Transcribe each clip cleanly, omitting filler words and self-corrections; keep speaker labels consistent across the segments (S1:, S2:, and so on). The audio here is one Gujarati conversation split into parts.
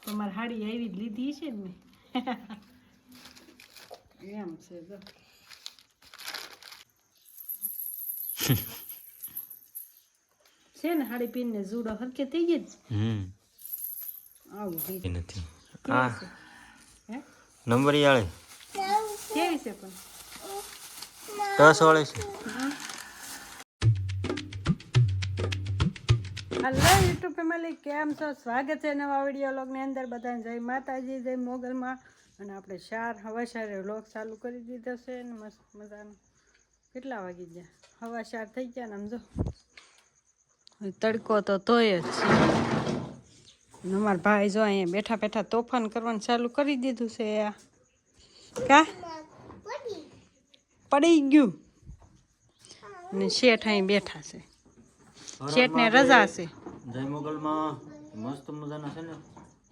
S1: તમારે હાડી આવી જ લીધી છે ને મેં એમ છે જો છે ને હાડી પીને જુડો હરકે થઈ ગઈ આવું થઈ
S2: નથી
S1: આ હે
S2: નંબર વાળી
S1: કેવી છે પણ
S2: 10 વાળી છે
S1: હલો યુટ્યુબ ફેમિલી કેમ છો સ્વાગત છે નવા વિડીયો વ્લોગની અંદર બધાને જય માતાજી જય મોગલમાં અને આપણે હવા ચારે વ્લોગ ચાલુ કરી દીધો છે ને મસ્ત મજાનો કેટલા વાગી ગયા હવા 4 થઈ ગયા ને આમ જો તડકો તો તોય જ છે અમારા ભાઈ જો અહીંયા બેઠા બેઠા તોફાન કરવાનું ચાલુ કરી દીધું છે કા પડી ગયું ને શેઠ અહીં બેઠા છે શેઠને રજા છે
S2: જય મોગલમાં મસ્ત મજાના છે ને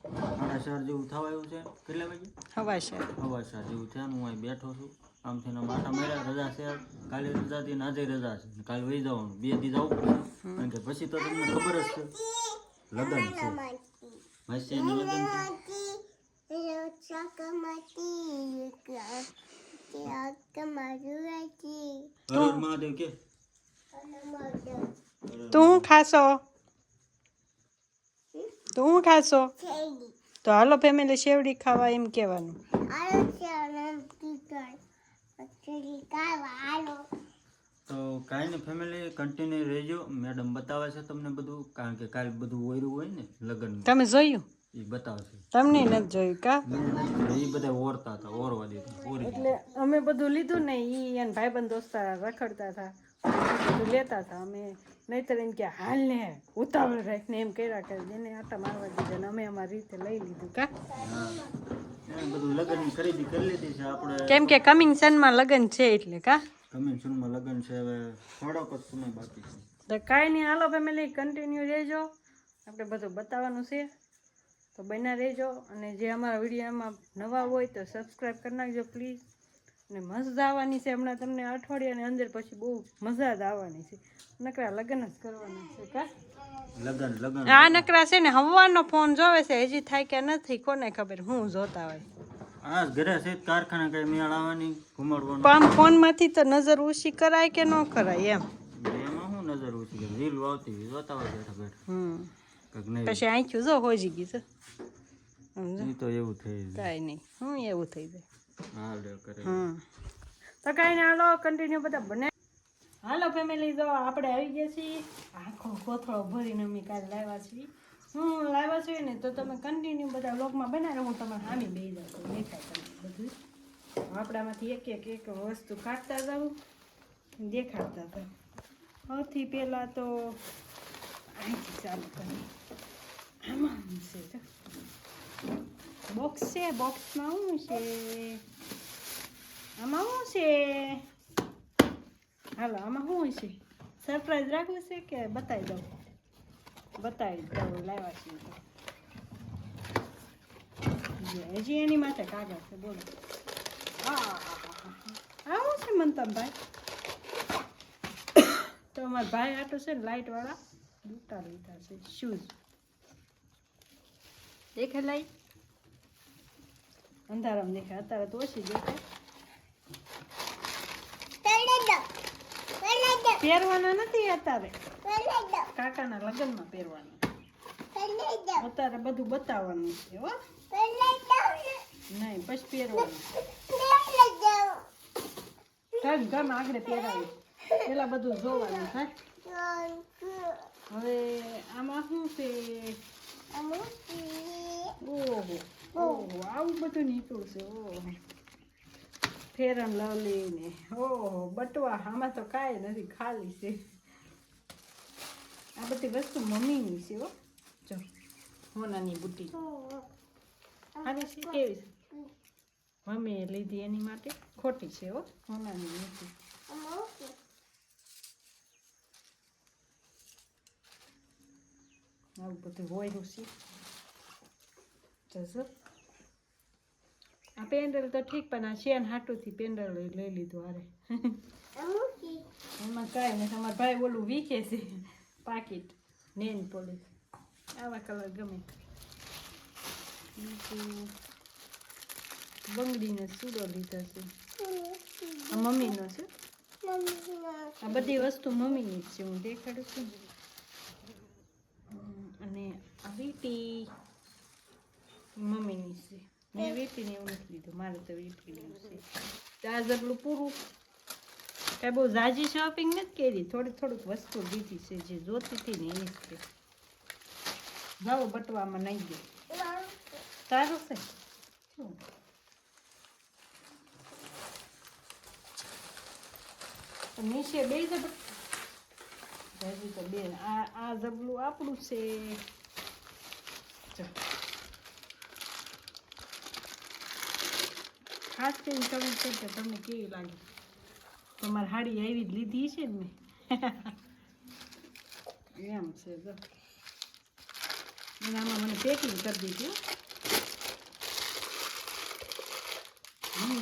S2: 4:30 જેવું થવા આવ્યું છે કેટલા વાગે
S1: હવા 4
S2: જેવું થયા હું અહીં બેઠો છું આમ થઈને માટા માર્યા રજા છે કાલે રજા હતી ને આજે રજા છે કાલે વહી જવાનું 2 દી જવું પડશે કારણ કે પછી તો તમને ખબર જ છે લગ્ન છે માસીનું લગ્ન છે હર મહાદેવ કે
S1: તું ખાશો તો હાલો ફેમિલી શેવડી ખાવા એમ કહેવાનું
S2: તો કાંઈ ને ફેમિલી કન્ટિન્યુ રહેજો મેડમ બતાવે છે તમને બધું કારણ કે કાલ બધું ઓર્યું હોય ને લગ્ન
S1: તમે જોયું
S2: એ બતાવે છે
S1: તમને નથી જોયું કા
S2: એ બધા ઓરતા હતા ઓરવા દીધા
S1: એટલે અમે બધું લીધું ને ઈ એને ભાઈબંધ દોસ્તાર રખડતા હતા બધું લેતા હતા અમે નહીતર એમ કે હાલ ને ઉતાવળ રાખીને એમ કર્યા કરી એને આટા મારવા દીધા ને અમે અમારી રીતે લઈ લીધું કા
S2: બધું લગ્ન ખરીદી કરી લીધી છે આપણે
S1: કેમ કે કમિંગ સનમાં લગ્ન છે એટલે કા
S2: કમિંગ સનમાં લગ્ન છે હવે થોડોક જ સમય બાકી છે
S1: તો કાંઈ નહીં હાલો ફેમિલી કન્ટિન્યુ રહેજો આપણે બધું બતાવવાનું છે તો બન્યા રહેજો અને જે અમારા વિડીયોમાં નવા હોય તો સબસ્ક્રાઈબ કરી નાખજો પ્લીઝ અને મજા આવવાની છે હમણાં તમને અઠવાડિયાની અંદર પછી બહુ મજા જ આવવાની છે નકરા લગ્ન જ કરવાના છે કા
S2: લગ્ન
S1: આ નકરા છે ને હવાનો ફોન જોવે છે હજી થાય કે નથી કોને ખબર હું જોતા હોય
S2: આ ઘરે છે કારખાના કઈ મેળ આવવાની ઘુમાડવાનું
S1: પણ ફોનમાંથી તો નજર ઓછી કરાય કે ન કરાય એમ
S2: એમાં શું નજર ઓછી કરે રીલ આવતી જોતા હોય બેઠા બેઠા
S1: પછી આંખ્યું જો હોજી ગઈ છે
S2: તો એવું થઈ જાય
S1: કાંઈ નહીં હું એવું થઈ જાય
S2: હા લે કરે
S1: તો કાંઈ નહીં હાલો કન્ટિન્યુ બધા બને હાલો ફેમિલી જો આપણે આવી ગયા છીએ આખો કોથળો ભરીને અમે કાલે લાવ્યા છીએ હું લાવ્યા છીએ ને તો તમે કન્ટિન્યુ બધા વ્લોગમાં બનાવે હું તમારે સામે બેસી જાઉં દેખાય તમને બધું આપણામાંથી એક વસ્તુ કાઢતા જાઉં દેખાડતા હતા સૌથી પહેલાં તો અહીંથી ચાલુ કરી આમાં શું છે બોક્સ છે બોક્સમાં શું છે આમાં શું છે હાલો આમાં શું છે સરપ્રાઈઝ રાખવું છે કે બતાવી દઉં લાવ્યા છીએ હજી એની માટે કાગળ છે બોલો આવું છે મંતમભાઈ તો અમારા ભાઈ આટો છે ને લાઇટવાળા બૂટા લીધા છે શૂઝ દેખે લાઈટ અંધારામાં દેખાય અત્યારે તો ઓછી દેખાય પહેરવાના નથી અત્યારે કાકાના લગ્નમાં પહેરવાના અત્યારે બધું બતાવવાનું છે હો નહીં પછી પહેરવાનું ગમ આગળ પહેરાવી પેલા બધું જોવાનું થાય હવે આમાં શું છે ઓહો આવું બધું નીકળું છે ઓહો ફેરન લવલી ને ઓહો બટવા આમાં તો કાંઈ નથી ખાલી છે આ બધી વસ્તુ મમ્મીની છે હો જો હોનાની બુટ્ટી આવી છે કેવી છે મમ્મીએ લીધી એની માટે ખોટી છે હો હોનાની નથી આવું બધું હોય છે જજો આ પેન્ડલ તો ઠીક પણ આ શેન હાટુથી પેન્ડલ લઈ લીધું હારે એમાં કાંઈ નથી અમારા ભાઈ ઓલું વીકે છે પાકીટ નેન પોલીસ આવા કલર ગમે છું બંગડીને સૂડો લીધો છે આ મમ્મીનો છે આ બધી વસ્તુ મમ્મીની જ છે હું દેખાડું છું અને આ વીટી મમ્મીની છે મેં વીટીને એવું નથી લીધું મારે તો વીટીનું છે આ જબલું પૂરું કાંઈ બહુ ઝાજી શોપિંગ નથી કરી થોડીક વસ્તુ લીધી છે જે જોતી હતી ને એની જ છે જાઓ બટવામાં નહીં ગયો સારું છે નીચે બે જબ હજી તો બેન આ જબલું આપણું છે ખાસ કરીને કમેન્ટ કરજો તમને કેવી લાગે તમારે હાડી આવી જ લીધી છે ને મેં એમ છે જો અને આમાં મને પેકિંગ કરી દીધું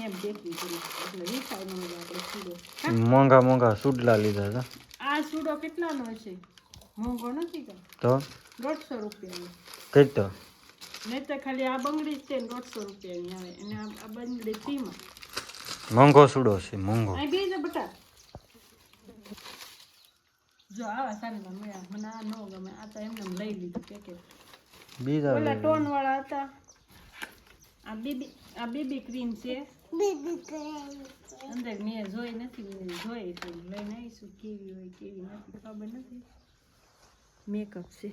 S1: એમ પેકિંગ કરી એટલે વિચારનું આપણે સૂડો
S2: મોંઘા સુડલા લીધા હતા
S1: આ સૂડો કેટલાનો હશે મોંઘો નથી કે
S2: તો
S1: 150 રૂપિયાનો
S2: કઈ તો
S1: નહીં તો ખાલી આ બંગડી છે ને 150 રૂપિયાની આવે અને આ બંગડી ફ્રીમાં
S2: મોંઘો સુડો છે મોંઘો
S1: અહીં બેસી જા બટા જો આવા સારા મળ્યા મને આ ન ગમે આ તો એમને લઈ લીધું પેકેટ
S2: બીજા
S1: ઓલા ટોન વાળા હતા આ બેબી ક્રીમ છે અંદર મેં જોઈ નથી જોઈ તો લઈને આવીશું કેવી હોય કેવી નથી ખબર નથી મેકઅપ છે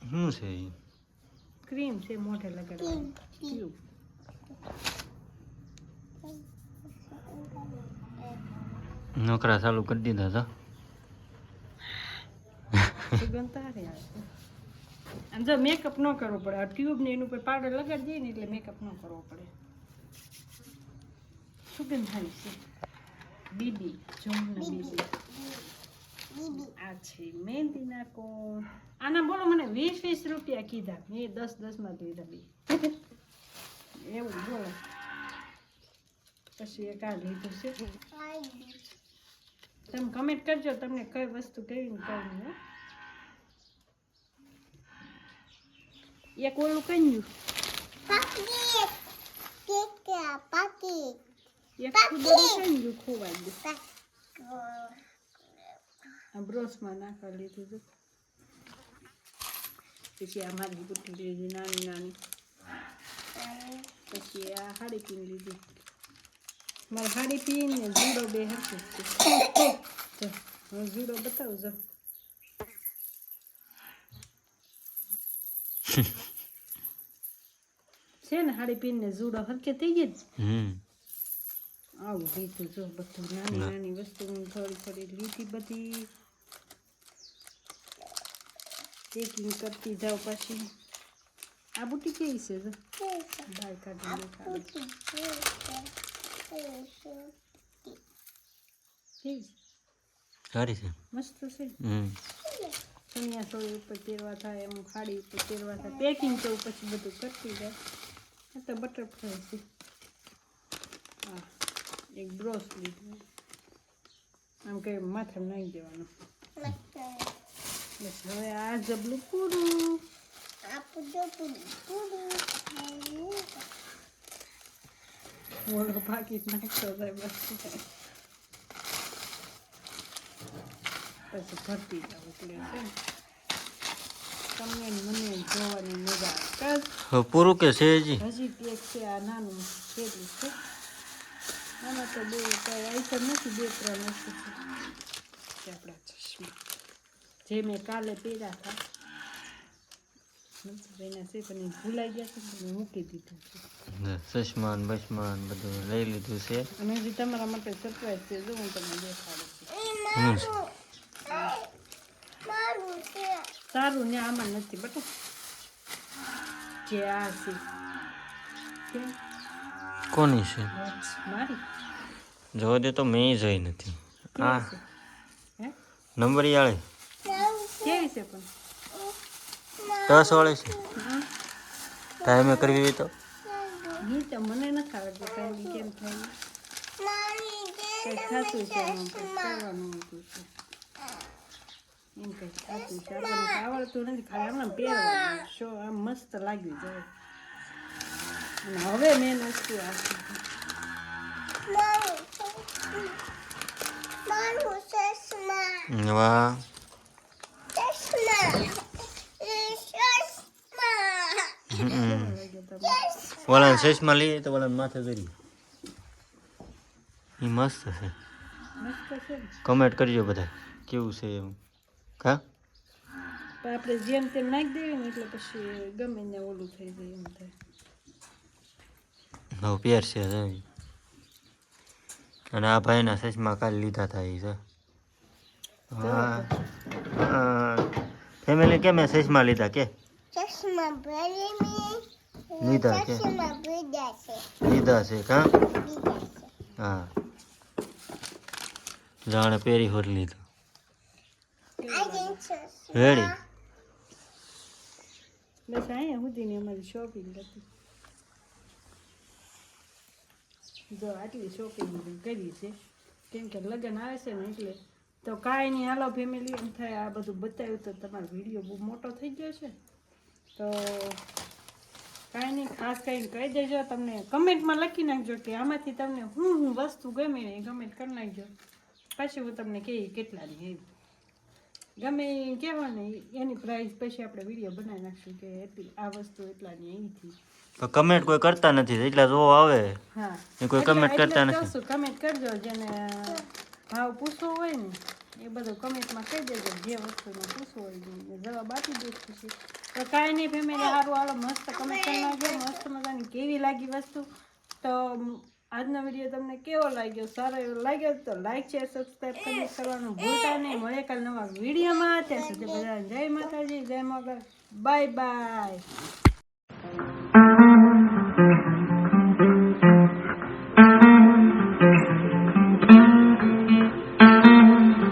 S2: શું છે એ
S1: ક્રીમ છે મોઢે લગાડવાની ટ્યુબ
S2: નોકરા ચાલુ કરી દીધા હતા
S1: સુગંધ તારે આવે આમ જો મેકઅપ ન કરવો પડે આ ટ્યુબ ને એનું પર પાવડર લગાડી દઈએ ને એટલે મેકઅપ ન કરવો પડે સુગંધ સારી છે બીબી જમના બીબી આ છે મહેંદીના કોણ આના બોલો મને 20 રૂપિયા કીધા મેં 10 માં જ લીધા બી એવું બોલો પછી એક આ લીધું છે તમે કમેન્ટ કરજો તમને કઈ વસ્તુ કેવી ને કઈ નહીં એક ઓલું કઈ એક કઈ ખોવાઈ ગયું આ બ્રશમાં નાખવા લીધું હતું પછી આ મારી બુટ્ટી લીધી નાની પછી આ હાડી પીન લીધી મારે હાડી પીન ને જુડો બે હરખું છે હવે જુડો બતાવજો છે ને હાડી પીન ને જુડો હરખે થઈ ગઈ જ આવું લીધું જો બધું નાની વસ્તુ થોડી લીધી બધી પેકિંગ કરતી જાઉં પછી આ બુટ્ટી કેવી છે જો બહાર કાઢી
S2: સારી છે
S1: મસ્ત છે ચણિયા ચોળી ઉપર પહેરવા થાય એમ ખાડી ઉપર પહેરવા થાય પેકિંગ તો પછી બધું કરતી જાય આ તો બટરફ્લાય છે હા એક બ્રોસ લીધું આમ કે માથે નાખી દેવાનું બસ હવે આ જબલું પૂરું ઓલો પાકીટ નાખતો જાય બસ પછી ભરતી જાવ એટલે છે તમને મને જોવાની મજા આવે
S2: પૂરું કે છે હજી
S1: હજી એક છે આ નાનું કેટલું છે આમાં તો બહુ કાંઈ આઈટમ નથી 2-3 વસ્તુ છે આપણા ચશ્મા જે મેં કાલે પહેર્યા હતા એના છે પણ ભૂલાઈ ગયા છે મેં મૂકી દીધું છે
S2: ચશ્માન બસમાન બધું લઈ લીધું છે
S1: અને હજી તમારા માટે સરપ્રાઈઝ છે જો હું તમને દેખાડું છું સારું ને આમાં નથી બટા જે આ છે
S2: કોની છે
S1: મારી
S2: જોવા દે તો મેં જોઈ નથી આ
S1: હે
S2: નંબરી વાળી
S1: કેવી છે પણ
S2: 10 વાળી છે ટાઈમે કરવી હોય તો
S1: નહીં તો મને નથી આવડતું કાંઈ કેમ થાય કંઈ ખાતું છે એમાં કરવાનું હતું છે એમ કંઈક થતું છે. આપણને કંઈ આવડતું નથી, ખાલી આમને પહેરવાનું શો આમ મસ્ત લાગ્યું જાય. અને હવે મેન વસ્તુ આવશે
S2: વાહ ઓલા ચશ્મા લઈએ તો ઓલા માથે કરી એ મસ્ત છે.
S1: મસ્ત છે ને.
S2: કમેન્ટ કરજો બધા કેવું છે એમ. હા
S1: પણ આપણે જેમ તેમ નાખી દેવી ને એટલે પછી ગમે ને ઓલું થઈ જાય એમ થાય.
S2: હવે પેર છે જોઈ. અને આ ભાઈના ચશ્મા કાલે લીધા હતા એ છે. ફેમિલી કેમ ચશ્મા લીધા કે લીધા કે લીધા છે કા હા જાણે પહેરી હોત લીધું રેડી.
S1: બસ અહીંયા સુધીની અમારી શોપિંગ હતી. જો આટલી શોપિંગ કરી છે કેમ કે લગ્ન આવે છે ને એટલે. તો કાંઈ નહીં, હાલો ફેમિલી, એમ થાય આ બધું બતાવ્યું તો તમારો વિડીયો બહુ મોટો થઈ ગયો છે. તો કાંઈ નહીં, ખાસ કરીને કહી દેજો, તમને કમેન્ટમાં લખી નાખજો કે આમાંથી તમને હું વસ્તુ ગમે એ કમેન્ટ કરી નાખજો. પછી હું તમને કહી કેટલાની એવી ગમે એ કહેવા ને એની પ્રાઇસ પછી આપણે વિડીયો બનાવી નાખશું કે એટલી આ વસ્તુ એટલાની અહીંથી.
S2: કમેન્ટ કોઈ કરતા નથી એટલા જો આવે
S1: હા
S2: એ કોઈ કમેન્ટ કરતા નથી.
S1: કમેન્ટ કરજો, જેને ભાવ પૂછવો હોય ને એ બધું કમેન્ટમાં કહી દેજો, જે વસ્તુનો પૂછવો હોય ને જવાબ આપી દઈશ પછી. તો કાંઈ નહીં ફેમિલી, સારું હાલો, મસ્ત કમેન્ટ કરી નાખજો મસ્ત મજાની કેવી લાગી વસ્તુ. તો આજનો વિડીયો તમને કેવો લાગ્યો, સારો એવો લાગ્યો તો લાઈક શેર સબસ્ક્રાઈબ કમેન્ટ કરવાનું ભૂલતા નહીં. મળે કાલ નવા વિડીયોમાં. ત્યાં સુધી બધાને જય માતાજી, જય મગર, બાય બાય.